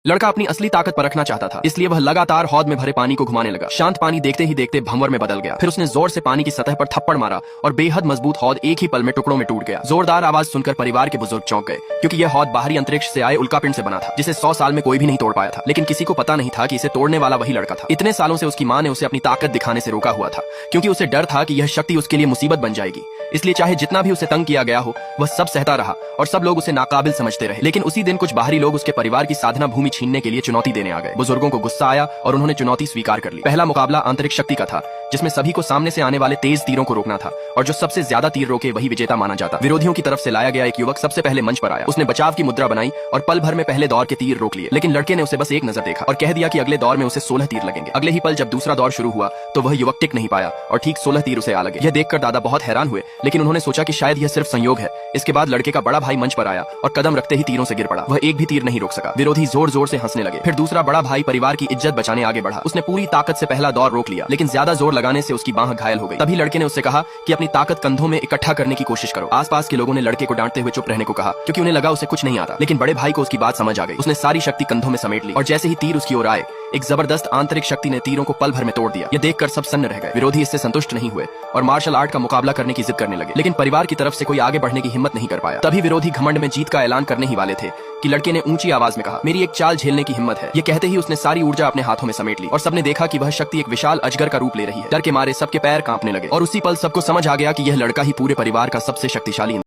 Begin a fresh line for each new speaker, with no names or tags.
लड़का अपनी असली ताकत परखना चाहता था, इसलिए वह लगातार हौद में भरे पानी को घुमाने लगा। शांत पानी देखते ही देखते भंवर में बदल गया। फिर उसने जोर से पानी की सतह पर थप्पड़ मारा और बेहद मजबूत हौद एक ही पल में टुकड़ों में टूट गया। जोरदार आवाज सुनकर परिवार के बुजुर्ग चौंक गए, क्योंकि यह हौद बाहरी अंतरिक्ष से आए उल्कापिंड से बना था, जिसे 100 साल में कोई भी नहीं तोड़ पाया था। लेकिन किसी को पता नहीं था कि इसे तोड़ने वाला वही लड़का था। इतने सालों से उसकी माँ ने उसे अपनी ताकत दिखाने से रोका हुआ था, क्योंकि उसे डर था कि यह शक्ति उसके लिए मुसीबत बन जाएगी। इसलिए चाहे जितना भी उसे तंग किया गया हो, वह सब सहता रहा और सब लोग उसे नाकाबिल समझते रहे। लेकिन उसी दिन कुछ बाहरी लोग उसके परिवार की साधना भूमि छीनने के लिए चुनौती देने आ गए। बुजुर्गों को गुस्सा आया और उन्होंने चुनौती स्वीकार कर ली। पहला मुकाबला आंतरिक शक्ति का था, जिसमें सभी को सामने से आने वाले तेज तीरों को रोकना था, और जो सबसे ज्यादा तीर रोके वही विजेता माना जाता। विरोधियों की तरफ से लाया गया एक युवक सबसे पहले मंच पर आया। उसने बचाव की मुद्रा बनाई और पल भर में पहले दौर के तीर रोक लिए। लेकिन लड़के ने उसे बस एक नजर देखा और कह दिया कि अगले दौर में उसे 16 तीर लगेंगे। अगले ही पल जब दूसरा दौर शुरू हुआ तो वह युवक टिक नहीं पाया और ठीक 16 तीर उसे आ लगे। यह देखकर दादा बहुत हैरान हुए, लेकिन उन्होंने सोचा कि शायद यह सिर्फ संयोग है। इसके बाद लड़के का बड़ा भाई मंच पर आया और कदम रखते ही तीरों से गिर पड़ा। वह एक भी तीर नहीं रोक सका। विरोधी जोर जोर से हंसने लगे। फिर दूसरा बड़ा भाई परिवार की इज्जत बचाने आगे बढ़ा। उसने पूरी ताकत से पहला दौर रोक लिया, लेकिन ज्यादा जोर लगाने से उसकी बांह घायल हो गई। तभी लड़के ने उससे कहा कि अपनी ताकत कंधों में इकट्ठा करने की कोशिश करो। आसपास के लोगों ने लड़के को डांटते हुए चुप रहने को कहा, क्योंकि उन्हें लगा उसे कुछ नहीं आता। लेकिन बड़े भाई को उसकी बात समझ आ गई। उसने सारी शक्ति कंधों में समेट ली और जैसे ही तीर उसकी ओर आए, एक जबरदस्त आंतरिक शक्ति ने तीरों को पल भर में तोड़ दिया। यह देखकर सब सन्न रह गए। विरोधी इससे संतुष्ट नहीं हुए और मार्शल आर्ट का मुकाबला करने की जिद करने लगे, लेकिन परिवार की तरफ से कोई आगे बढ़ने की हिम्मत नहीं कर पाया। तभी विरोधी घमंड में जीत का ऐलान करने ही वाले थे कि लड़के ने ऊंची आवाज में कहा, मेरी एक चाल झेलने की हिम्मत है। ये कहते ही उसने सारी ऊर्जा अपने हाथों में समेट ली और सबने देखा कि वह शक्ति एक विशाल अजगर का रूप ले रही है। डर के मारे सबके पैर कांपने लगे और उसी पल सबको समझ आ गया कि यह लड़का ही पूरे परिवार का सबसे शक्तिशाली